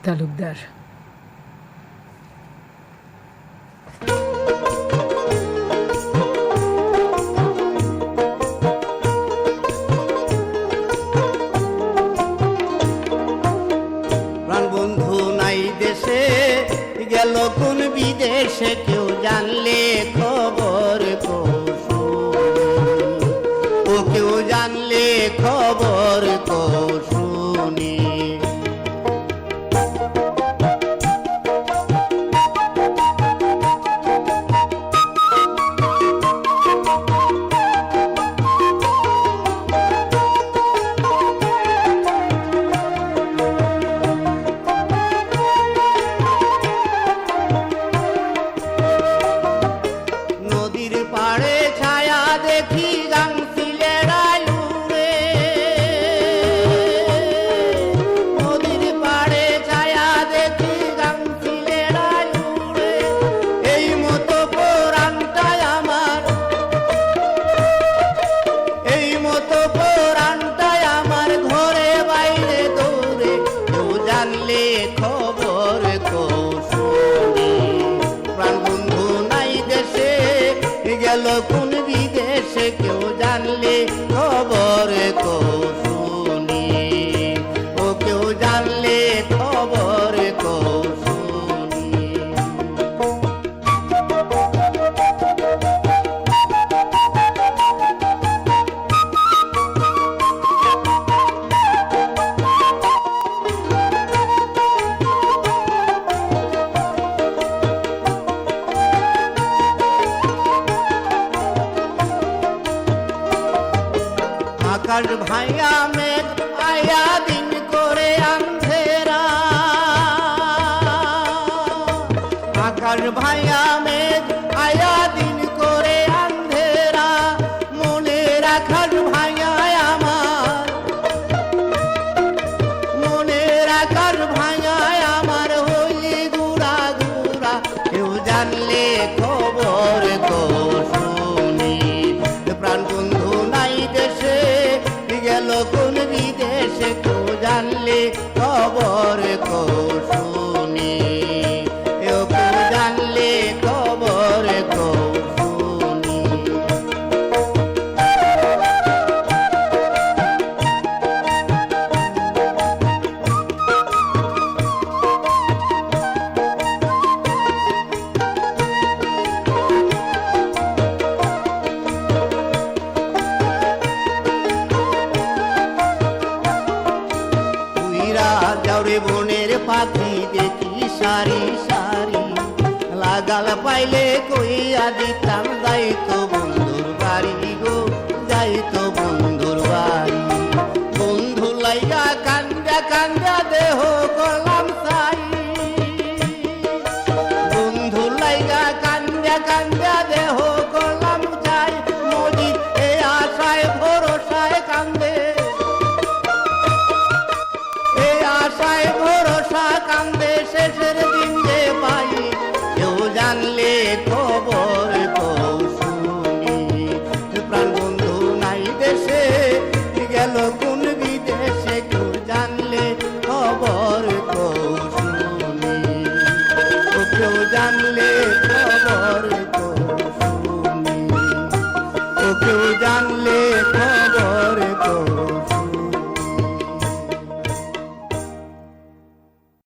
তালুকদার। প্রাণবন্ধু নাই দেশে গেল কোন বিদেশে, কেউ জানলে খবর কৌশু, ও কেউ জানলে খবর কৌশুনি। নদীর পাড়ে ছায়া দেখি গাংচিলেরায় উড়ে, নদীর পাড়ে ছায়া দেখি গাংচিলেরায় উড়ে, এই মতো পরাণটায় আমার, এই মতো পরাণটায় আমার ঘরে বাইরে দৌড়ে, কেউ জানলে খবর কৌশুনি। প্রাণবন্ধু নাই দেশে গেল কোন বিদেশে, কেউ জানলে খবর কৌশুনি, ও কেউ জানলে খবর কৌশুনি। আকাশ ভাইয়া মেঘ আয়া দিন করে আন্ধেরা, আকাশ ভাইয়া মেঘ আয়া দিন করে আন্ধেরা, মনে রাখার ভাইয়া আমার, মনে রাখার ভাইয়া আমার হইলি গুড়া গুড়া, কেউ জানলে খবর কৌশুনি। প্রাণবন্ধু নাই দেশে গেল কোন বিদেশে, কেউ জানলে খবর কৌশুনি, কেউ জানলে খবর কৌশুনি। যাওরে বনের পাখি দেখি সারি সারি, লাগাল পাইলে কইয়া দিতাম, যাইতো বন্ধুর বাড়ি গো, যাইতো বন্ধু